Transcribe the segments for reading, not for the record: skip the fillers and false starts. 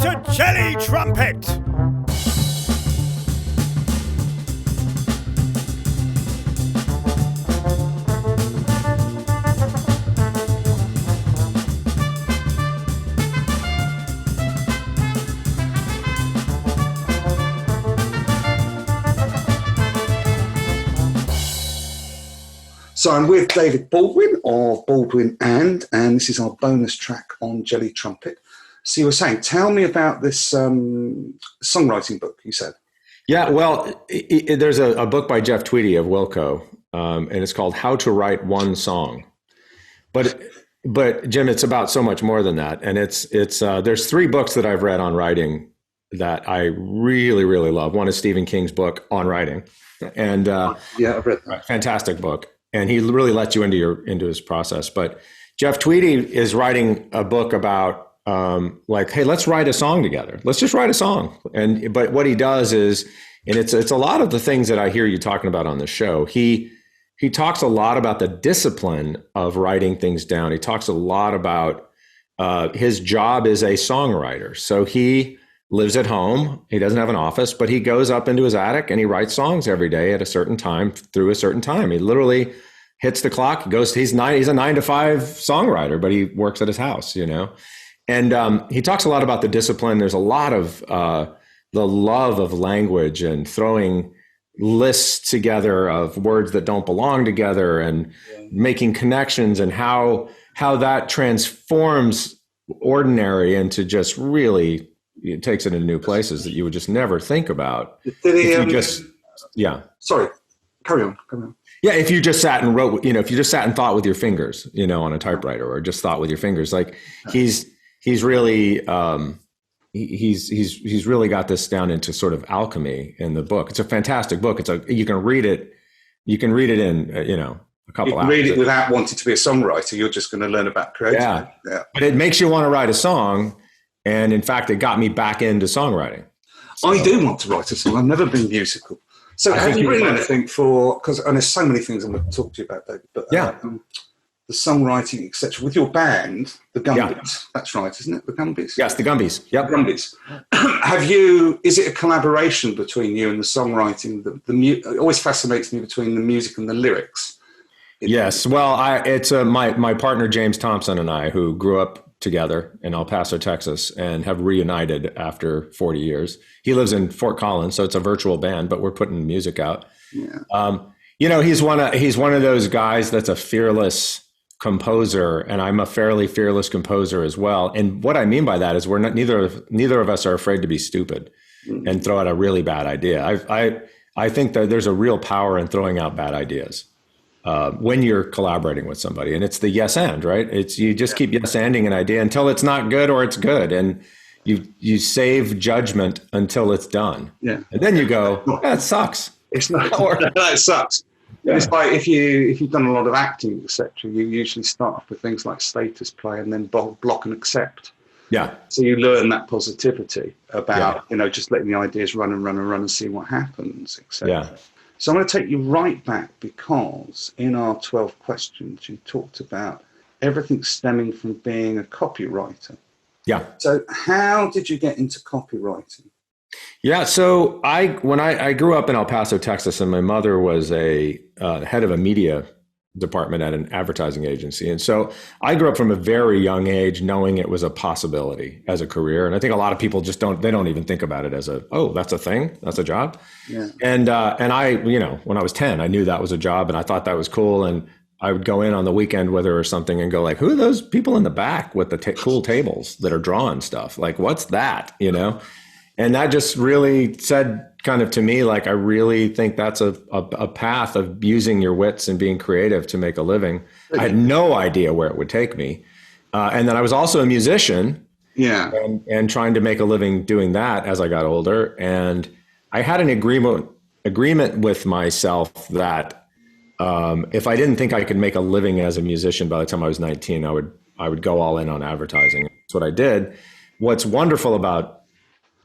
to Jelly Trumpet. So I'm with David Baldwin of Baldwin and this is our bonus track on Jelly Trumpet. So you were saying, tell me about this songwriting book, you said. Yeah, well, there's a book by Jeff Tweedy of Wilco, and it's called How to Write One Song. But Jim, it's about so much more than that. And it's there's 3 books that I've read on writing that I really, really love. One is Stephen King's book on writing. And yeah, I've read that. Fantastic book. And he really lets you into his process. But Jeff Tweedy is writing a book about hey, let's write a song together. Let's just write a song. But what he does is, and it's a lot of the things that I hear you talking about on the show. He talks a lot about the discipline of writing things down. He talks a lot about his job as a songwriter. So he lives at home. He doesn't have an office, but he goes up into his attic and he writes songs every day at a certain time through a certain time. He literally hits the clock, he's a 9 to 5 songwriter, but he works at his house, And he talks a lot about the discipline. There's a lot of the love of language and throwing lists together of words that don't belong together and making connections, and how that transforms ordinary into just really, it takes it into new places that you would just never think about. Sorry, carry on. Yeah, if you just sat and wrote, if you just sat and thought with your fingers, on a typewriter, or just thought with your fingers, like he's really he's really got this down into sort of alchemy in the book. It's a fantastic book. You can read it in a couple hours. Read it without wanting to be a songwriter. You're just going to learn about creativity. Yeah, but it makes you want to write a song. And in fact, it got me back into songwriting. So, I do want to write a song. I've never been musical. So have you written anything because there's so many things I'm going to talk to you about, David, but the songwriting, etc. With your band, the Gumbies, that's right, isn't it? The Gumbies? Yes, the Gumbies. Yep. Gumbies. Is it a collaboration between you and the songwriting? It always fascinates me between the music and the lyrics. Yes. Well, it's my partner, James Thompson, and I, who grew up together in El Paso, Texas, and have reunited after 40 years. He lives in Fort Collins, so it's a virtual band, but we're putting music out. Yeah. He's one of those guys that's a fearless composer, and I'm a fairly fearless composer as well. And what I mean by that is neither of us are afraid to be stupid and throw out a really bad idea. I think that there's a real power in throwing out bad ideas. When you're collaborating with somebody, and it's the yes and, right? You just keep yes anding an idea until it's not good or it's good, and you save judgment until it's done. Yeah, and then you go, that sucks. It's not. That sucks. Yeah. It's like if you've done a lot of acting, etc. You usually start off with things like status play and then block and accept. Yeah. So you learn that positivity about just letting the ideas run and see what happens, etc. Yeah. So I'm going to take you right back, because in our 12 questions, you talked about everything stemming from being a copywriter. Yeah. So how did you get into copywriting? Yeah. So when I grew up in El Paso, Texas, and my mother was a head of a media department at an advertising agency. And so I grew up from a very young age knowing it was a possibility as a career. And I think a lot of people they don't even think about it as that's a thing, that's a job. Yeah. And I, when I was 10, I knew that was a job, and I thought that was cool. And I would go in on the weekend with her or something and go like, who are those people in the back with the cool tables that are drawing stuff? Like, what's that, And that just really said kind of to me, like, I really think that's a path of using your wits and being creative to make a living. I had no idea where it would take me. And then I was also a musician, and trying to make a living doing that as I got older. And I had an agreement with myself that if I didn't think I could make a living as a musician by the time I was 19, I would go all in on advertising. That's what I did. What's wonderful about,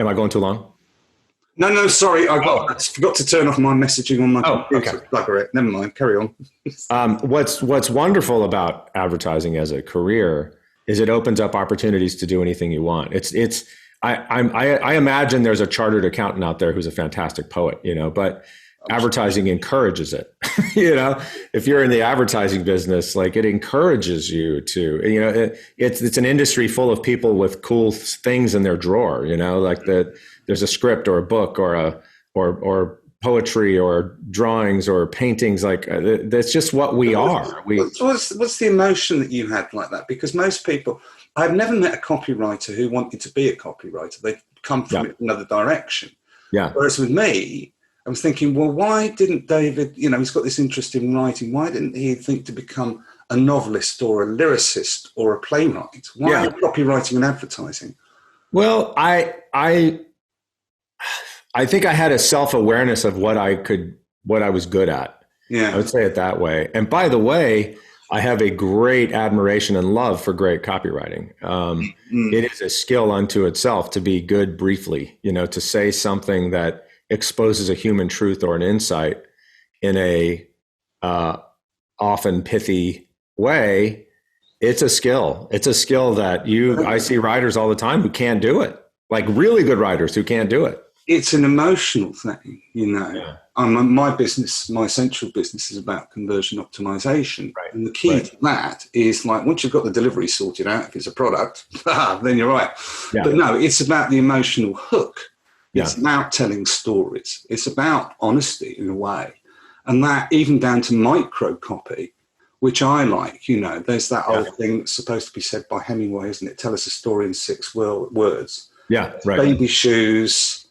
am I going too long? No, sorry. I forgot to turn off my messaging on my computer. Okay. Never mind. Carry on. What's wonderful about advertising as a career is it opens up opportunities to do anything you want. I imagine there's a chartered accountant out there who's a fantastic poet, but advertising encourages it. If you're in the advertising business, like it encourages you to, it's an industry full of people with cool things in their drawer, like there's a script or a book or poetry or drawings or paintings. Like that's just what we are. What's the emotion that you had like that? Because most people, I've never met a copywriter who wanted to be a copywriter. They come from it another direction. Yeah. Whereas with me, I was thinking, well, why didn't David, he's got this interest in writing. Why didn't he think to become a novelist or a lyricist or a playwright? Why copywriting and advertising? Well, I think I had a self-awareness of what I was good at. Yeah. I would say it that way. And by the way, I have a great admiration and love for great copywriting. It is a skill unto itself to be good briefly, to say something that exposes a human truth or an insight in a often pithy way. It's a skill. It's a skill that I see writers all the time who can't do it, like really good writers who can't do it. It's an emotional thing, Yeah. My business, my central business is about conversion optimization. Right. And the key to that is like, once you've got the delivery sorted out, if it's a product, then you're right. Yeah. But no, it's about the emotional hook. It's about telling stories. It's about honesty in a way. And that even down to micro copy, which I like, there's that old thing that's supposed to be said by Hemingway, isn't it? Tell us a story in 6 words. Yeah, right. Baby shoes,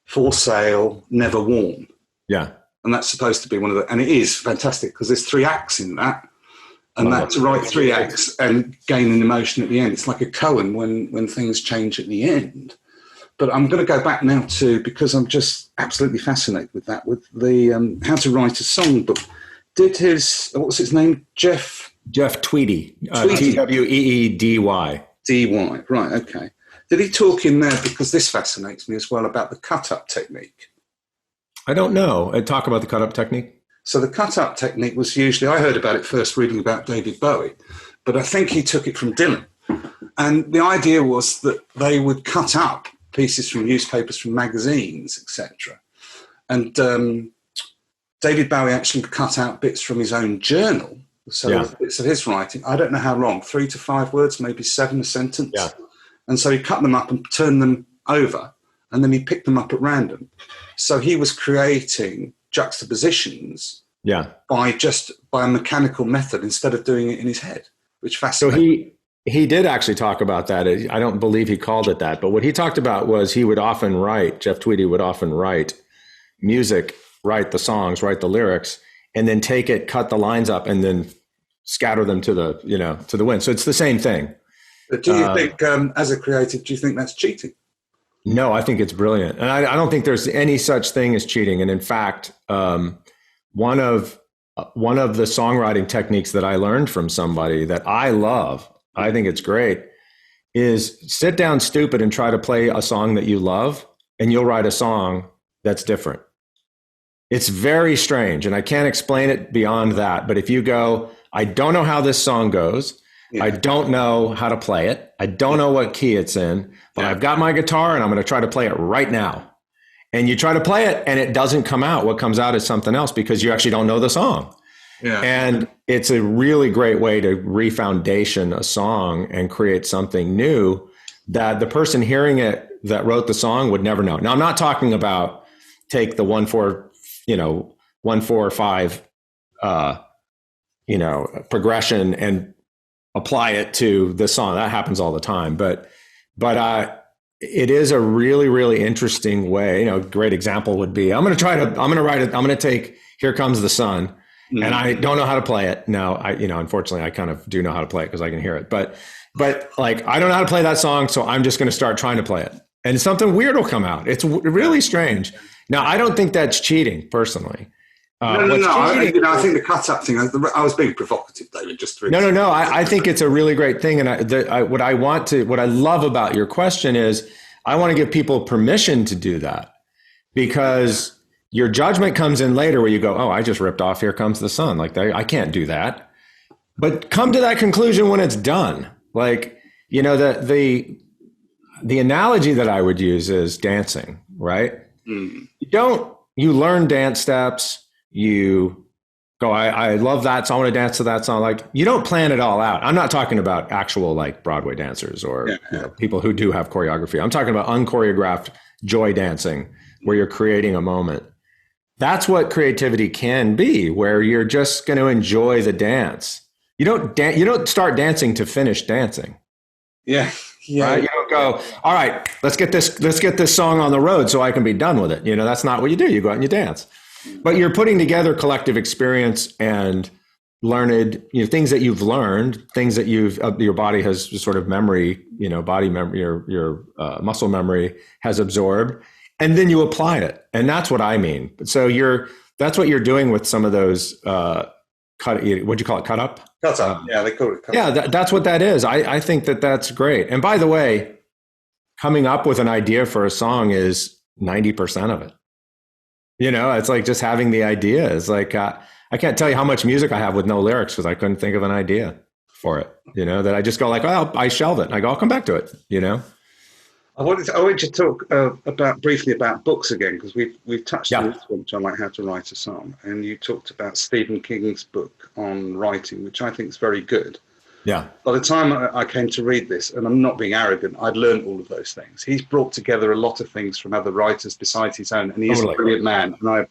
for sale, never worn. Yeah. And that's supposed to be one of and it is fantastic because there's 3 acts in that. And that to write 3 acts and gain an emotion at the end. It's like a koan when things change at the end. But I'm going to go back now because I'm just absolutely fascinated with that, with the How to Write a Song book. What's his name? Jeff Tweedy. Tweedy. D-Y, right, okay. Did he talk in there, because this fascinates me as well, about the cut-up technique? I don't know. Talk about the cut-up technique? So the cut-up technique was usually, I heard about it first reading about David Bowie, but I think he took it from Dylan. And the idea was that they would cut up pieces from newspapers, from magazines, etc. And David Bowie actually cut out bits from his own journal, so bits of his writing. I don't know how long, 3 to 5 words, maybe 7 a sentence. Yeah. And so he cut them up and turned them over, and then he picked them up at random. So he was creating juxtapositions by a mechanical method instead of doing it in his head, which fascinates. So he did actually talk about that. I don't believe he called it that, but what he talked about was he would often write, Jeff Tweedy would often write music, write the songs, write the lyrics, and then take it, cut the lines up, and then scatter them to the wind. So it's the same thing. But do you think, as a creative, do you think that's cheating? No, I think it's brilliant. And I don't think there's any such thing as cheating. And in fact, one of the songwriting techniques that I learned from somebody that I love, I think it's great, is sit down stupid and try to play a song that you love, and you'll write a song that's different. It's very strange, and I can't explain it beyond that. But if you go, I don't know how this song goes, I don't know how to play it, I don't know what key it's in, but I've got my guitar and I'm going to try to play it right now. And you try to play it and it doesn't come out. What comes out is something else because you actually don't know the song. Yeah. And it's a really great way to re-foundation a song and create something new that the person hearing it that wrote the song would never know. Now, I'm not talking about take the 1-4-5 progression and apply it to the song. That happens all the time. But it is a really, really interesting way. Great example would be, I'm going to take Here Comes the Sun. Mm-hmm. And I don't know how to play it. Now, unfortunately, I kind of do know how to play it because I can hear it. But like, I don't know how to play that song, so I'm just going to start trying to play it. And something weird will come out. It's really strange. Now, I don't think that's cheating, personally. No. I think the cut-up thing, I was being provocative, David. No. I think it's a really great thing. And what I love about your question is I want to give people permission to do that, because your judgment comes in later where you go, oh, I just ripped off Here Comes the Sun. Like, I can't do that. But come to that conclusion when it's done. Like, the analogy that I would use is dancing, right? You learn dance steps, you go, I love that song, I want to dance to that song. Like, you don't plan it all out. I'm not talking about actual like Broadway dancers or people who do have choreography. I'm talking about unchoreographed joy dancing where you're creating a moment. That's what creativity can be, where you're just going to enjoy the dance. You don't start dancing to finish dancing. Yeah. Yeah. Right? You don't go, all right, let's get this song on the road so I can be done with it. That's not what you do. You go out and you dance. But you're putting together collective experience and learned, things that you've learned, things that your body has sort of memory, body memory, your muscle memory has absorbed, and then you apply it. And that's what I mean. So that's what you're doing with some of those, what'd you call it? Cut up? Cut up. Yeah, they call it cut up. Yeah, that's what that is. I think that's great. And by the way, coming up with an idea for a song is 90% of it. It's like just having the idea. It's like, I can't tell you how much music I have with no lyrics because I couldn't think of an idea for it, that I just go like, oh, I shelve it. And I go, I'll come back to it, I wanted to talk briefly about books again, because we've touched on this one, which I like, How to Write a Song. And you talked about Stephen King's book on writing, which I think is very good. Yeah. By the time I came to read this, and I'm not being arrogant, I'd learned all of those things. He's brought together a lot of things from other writers besides his own, and he is a brilliant man. And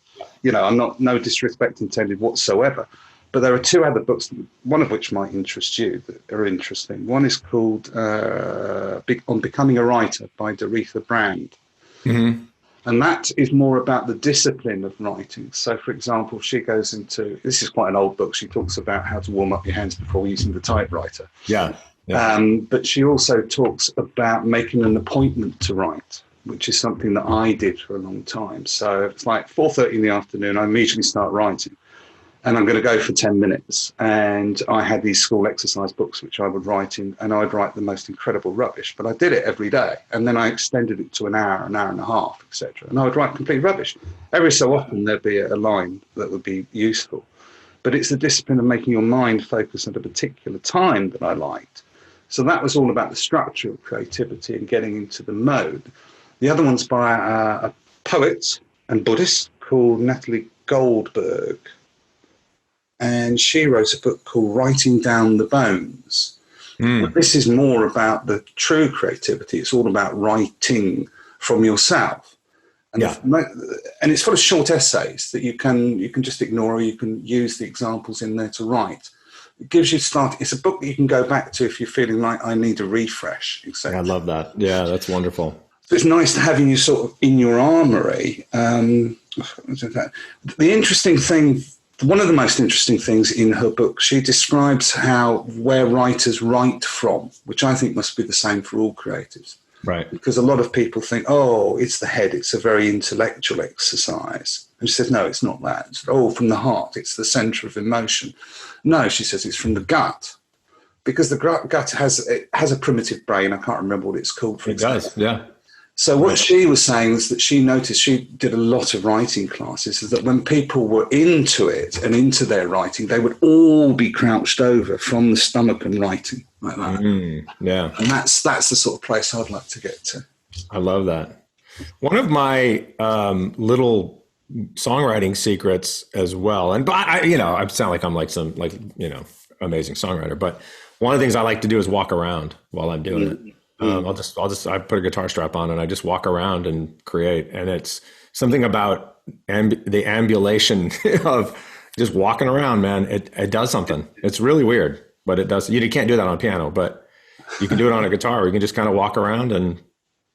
I'm not, no disrespect intended whatsoever. But there are two other books, one of which might interest you, that are interesting. One is called On Becoming a Writer by Doretha Brand. Mm-hmm. And that is more about the discipline of writing. So, for example, she goes into, this is quite an old book, she talks about how to warm up your hands before using the typewriter. Yeah. But she also talks about making an appointment to write, which is something that I did for a long time. So it's like 4:30 in the afternoon, I immediately start writing. And I'm going to go for 10 minutes. And I had these school exercise books, which I would write in, and I'd write the most incredible rubbish. But I did it every day. And then I extended it to an hour and a half, etc. And I would write complete rubbish. Every so often, there'd be a line that would be useful. But it's the discipline of making your mind focus at a particular time that I liked. So that was all about the structure of creativity and getting into the mode. The other one's by a poet and Buddhist called Natalie Goldberg. And she wrote a book called Writing Down the Bones. But this is more about the true creativity. It's all about writing from yourself. And, and it's full of short essays that you can just ignore, or you can use the examples in there to write. It gives you it's a book that you can go back to if you're feeling like I need a refresh, etc. I love that. Yeah, that's wonderful. So it's nice to have you sort of in your armory. The interesting thing, one of the most interesting things in her book, she describes where writers write from, which I think must be the same for all creatives. Right. Because a lot of people think, oh, it's the head, it's a very intellectual exercise. And she says, no, it's not that. It's, from the heart, it's the center of emotion. No, she says, it's from the gut. Because the gut has a primitive brain. I can't remember what it's called. It does, yeah. So what she was saying is that she noticed, she did a lot of writing classes, is that when people were into it and into their writing, they would all be crouched over from the stomach and writing like that. Yeah. And that's the sort of place I'd like to get to. I love that. One of my little songwriting secrets as well, and I sound like I'm like some amazing songwriter, but one of the things I like to do is walk around while I'm doing it. I put a guitar strap on and I just walk around and create. And it's something about the ambulation of just walking around, man. It does something. It's really weird, but it does. You can't do that on a piano, but you can do it on a guitar. You can just kind of walk around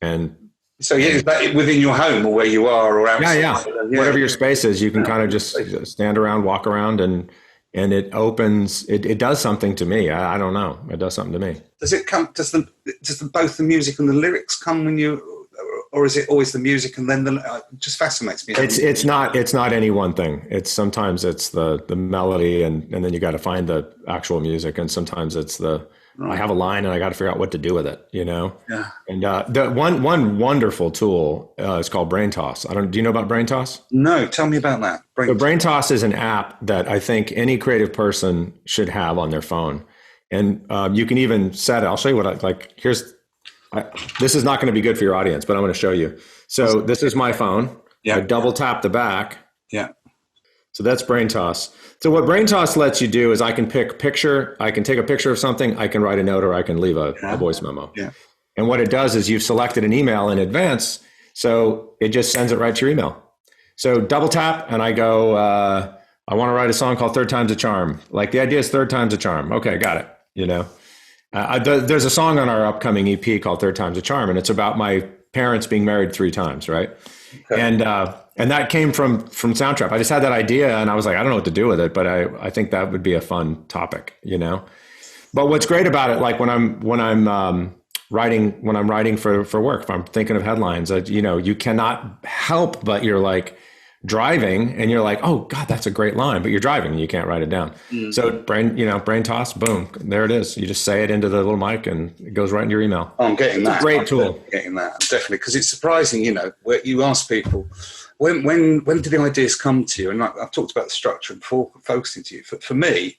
and. So is that within your home or where you are or outside? Yeah. Whatever your space is, you can kind of just stand around, walk around, and it opens. It does something to me. I don't know. It does something to me. Does it come? Does both the music and the lyrics come when you, or is it always the music and then it just fascinates me? It's not any one thing. Sometimes it's the melody and then you got to find the actual music, and sometimes it's I have a line and I got to figure out what to do with it, Yeah. And the one wonderful tool is called Brain Toss. Do you know about Brain Toss? No, tell me about that. Brain Toss is an app that I think any creative person should have on their phone. And you can even set it. I'll show you what here's this is not going to be good for your audience, but I'm going to show you. So this is my phone. Yeah. I double tap the back. Yeah. So that's Brain Toss. So what Brain Toss lets you do is I can pick picture, I can take a picture of something, I can write a note, or I can leave a voice memo. Yeah. And what it does is you've selected an email in advance, so it just sends it right to your email. So double tap and I go, I want to write a song called Third Time's a Charm. Like the idea is Third Time's a Charm. Okay, got it. You know, there's a song on our upcoming EP called Third Time's a Charm, and it's about my parents being married 3 times, right? Okay. And that came from Soundtrap. I just had that idea and I was like, I don't know what to do with it, but I think that would be a fun topic, you know? But what's great about it, like when I'm writing for work, if I'm thinking of headlines, you know, you cannot help but you're like driving and you're like, oh God, that's a great line, but you're driving and you can't write it down. Mm-hmm. So brain toss, boom, there it is. You just say it into the little mic and it goes right into your email. I'm getting that. It's a great tool. I'm getting that, definitely, because it's surprising, you know, where you ask people, when do the ideas come to you? And I've talked about the structure before focusing to you. For me,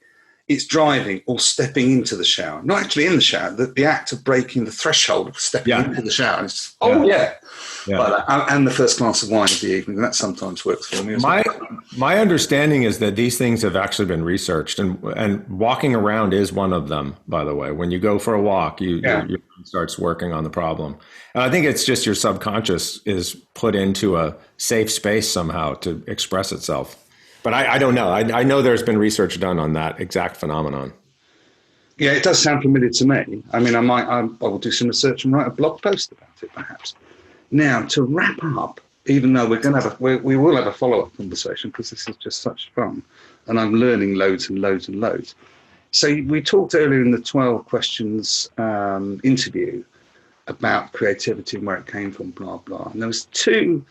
it's driving or stepping into the shower. Not actually in the shower, the act of breaking the threshold of stepping into the shower. And it's just, and the first glass of wine of the evening. That sometimes works for me. My understanding is that these things have actually been researched, and walking around is one of them, by the way. When you go for a walk, your brain starts working on the problem. And I think it's just your subconscious is put into a safe space somehow to express itself. But I don't know. I know there's been research done on that exact phenomenon. Yeah, it does sound familiar to me. I mean, I will do some research and write a blog post about it, perhaps. Now, to wrap up, even though we will have a follow-up conversation because this is just such fun, and I'm learning loads and loads and loads. So we talked earlier in the 12 questions interview about creativity and where it came from, blah blah. And there was 2.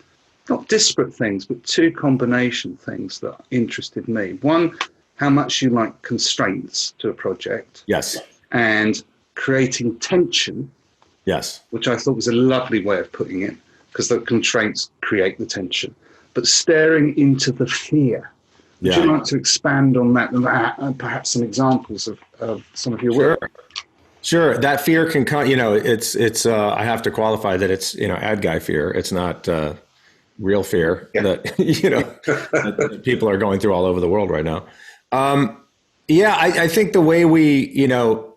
Not disparate things, but 2 combination things that interested me. One, how much you like constraints to a project. Yes. And creating tension. Yes. Which I thought was a lovely way of putting it, because the constraints create the tension. But staring into the fear. Would you like to expand on that and perhaps some examples of some of your work? Sure. That fear can come, you know, it's I have to qualify that it's, you know, ad guy fear. It's not real fear that, you know, that people are going through all over the world right now. I think the way we, you know,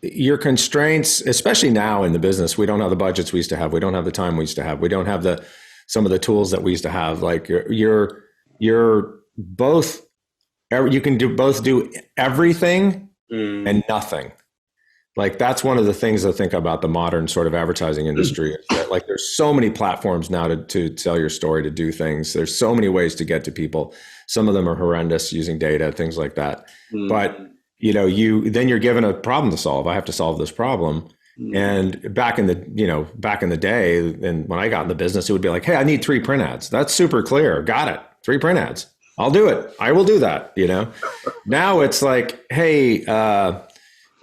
your constraints, especially now in the business, we don't have the budgets we used to have. We don't have the time we used to have. We don't have some of the tools that we used to have. Like you're both, you can do everything and nothing. Like that's one of the things I think about the modern sort of advertising industry. Is that, like, there's so many platforms now to tell your story, to do things. There's so many ways to get to people. Some of them are horrendous, using data, things like that. But you know, you're given a problem to solve. I have to solve this problem. And back in the day, and when I got in the business, it would be like, hey, I need 3 print ads. That's super clear. Got it. 3 print ads. I'll do it. I will do that. You know. Now it's like, hey.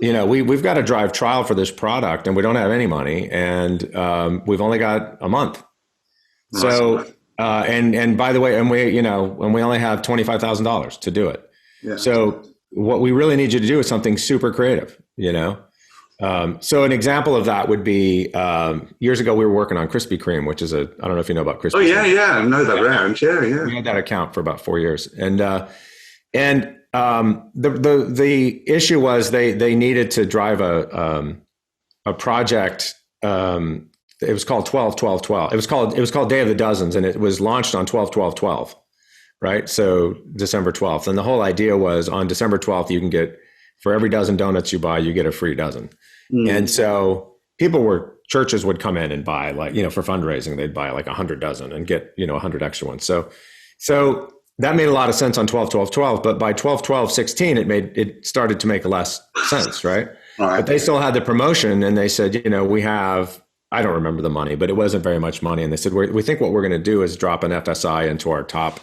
You know, we've got to drive trial for this product and we don't have any money, and we've only got a month. So, and by the way, and we only have $25,000 to do it. Yeah. So what we really need you to do is something super creative, you know? So an example of that would be, years ago, we were working on Krispy Kreme, which is I don't know if you know about Krispy Kreme. Oh yeah. I know that round. Yeah. We had that account for about 4 years. The issue was they needed to drive a project. It was called 12-12-12. It was called Day of the Dozens, and it was launched on 12-12-12, right? So December 12th. And the whole idea was on December 12th, you can get, for every dozen donuts you buy, you get a free dozen. And so churches would come in and buy, like, you know, for fundraising, they'd buy like 100 dozen and get, you know, 100 extra ones. So that made a lot of sense on 12-12-12, but by 12-12-16, it started to make less sense, right? But they still had the promotion, and they said, you know, we have, I don't remember the money, but it wasn't very much money. And they said, we think what we're going to do is drop an FSI into our top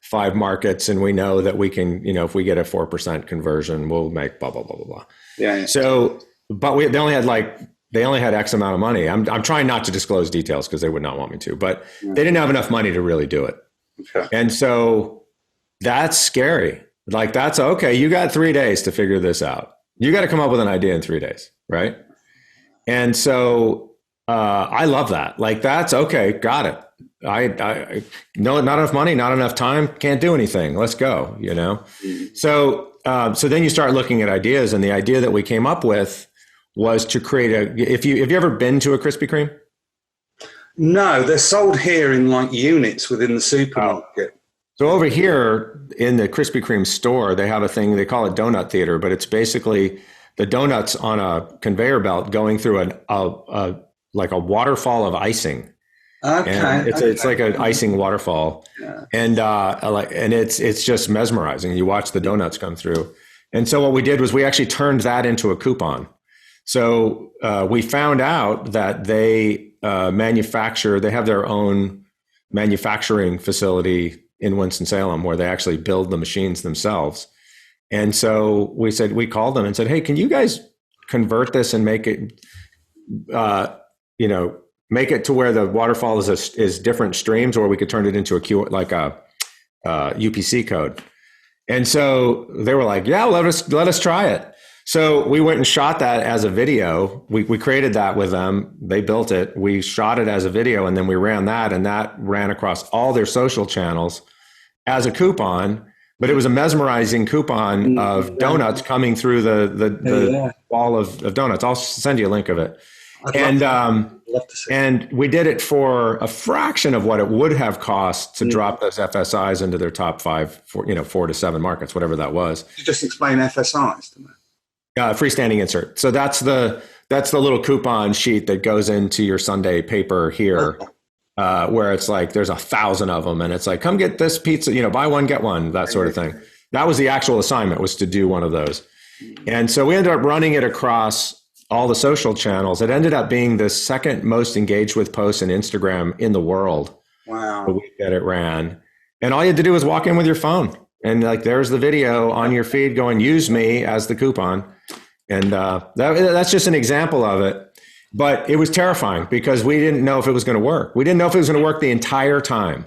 5 markets, and we know that we can, you know, if we get a 4% conversion, we'll make blah, blah, blah, blah, blah. Yeah. So, but they only had X amount of money. I'm trying not to disclose details because they would not want me to, but they didn't have enough money to really do it. Okay. And so that's scary. Like, that's okay. You got 3 days to figure this out. You got to come up with an idea in 3 days. Right. And so I love that. Like, that's okay. Got it. I no, not enough money, not enough time. Can't do anything. Let's go. So then you start looking at ideas, and the idea that we came up with was to create have you ever been to a Krispy Kreme? No, they're sold here in like units within the supermarket. So over here in the Krispy Kreme store, they have a thing, they call it donut theater, but it's basically the donuts on a conveyor belt going through like a waterfall of icing. Okay. And it's like an icing waterfall. Yeah. And it's just mesmerizing. You watch the donuts come through. And so what we did was we actually turned that into a coupon. So we found out that they they have their own manufacturing facility in Winston-Salem where they actually build the machines themselves. And so we called them and said, hey, can you guys convert this and make it, make it to where the waterfall is different streams, or we could turn it into a UPC code. And so they were like, yeah, let us try it. So we went and shot that as a video. We created that with them. They built it. We shot it as a video, and then we ran that, and that ran across all their social channels as a coupon. But it was a mesmerizing coupon of donuts coming through the wall of donuts. I'll send you a link of it. And we did it for a fraction of what it would have cost to drop those FSIs into their top 4 to 7 markets, whatever that was. You just explain FSIs to me. Freestanding insert. So that's the little coupon sheet that goes into your Sunday paper here, where it's like there's 1,000 of them, and it's like, come get this pizza, buy one get one, that sort of thing. That was the actual assignment, was to do one of those. And so we ended up running it across all the social channels. It ended up being the second most engaged with post in Instagram in the world. Wow. The week that it ran. And all you had to do was walk in with your phone, and like, there's the video on your feed going, use me as the coupon. And that's just an example of it. But it was terrifying because we didn't know if it was going to work. We didn't know if it was going to work the entire time.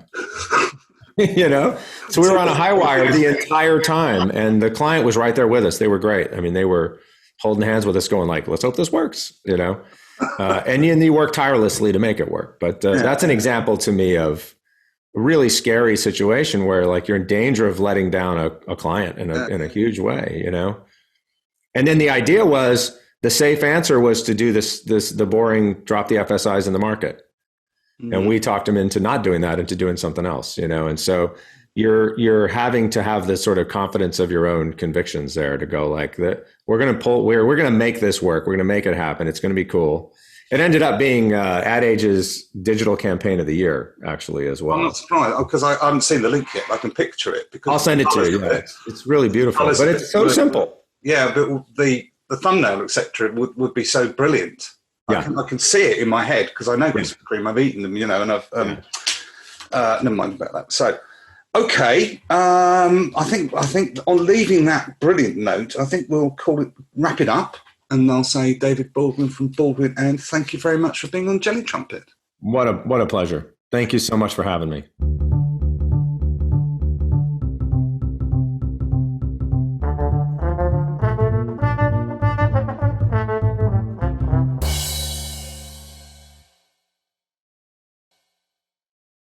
So we were on a high wire the entire time, and the client was right there with us. They were great. I mean, they were holding hands with us going like, let's hope this works, and you work tirelessly to make it work. But that's an example to me of a really scary situation where like you're in danger of letting down a client in a huge way, And then the idea was, the safe answer was to do the boring drop the FSIs in the market. Mm-hmm. And we talked them into not doing that, into doing something else, And so you're having to have this sort of confidence of your own convictions there to go like that. We're going to make this work. We're going to make it happen. It's going to be cool. It ended up being Ad Age's digital campaign of the year, actually, as well. I'm not surprised because I haven't seen the link yet. I can picture it. I'll send it to you. Yeah. It's really beautiful, but it's so simple. Yeah, but the thumbnail, etc., would be so brilliant. Yeah. I can see it in my head because I know Krispy Kreme. I've eaten them, and I've never mind about that. So, okay, I think on leaving that brilliant note, I think we'll wrap it up, and I'll say David Baldwin from Baldwin, and thank you very much for being on Jelly Trumpet. What a pleasure. Thank you so much for having me.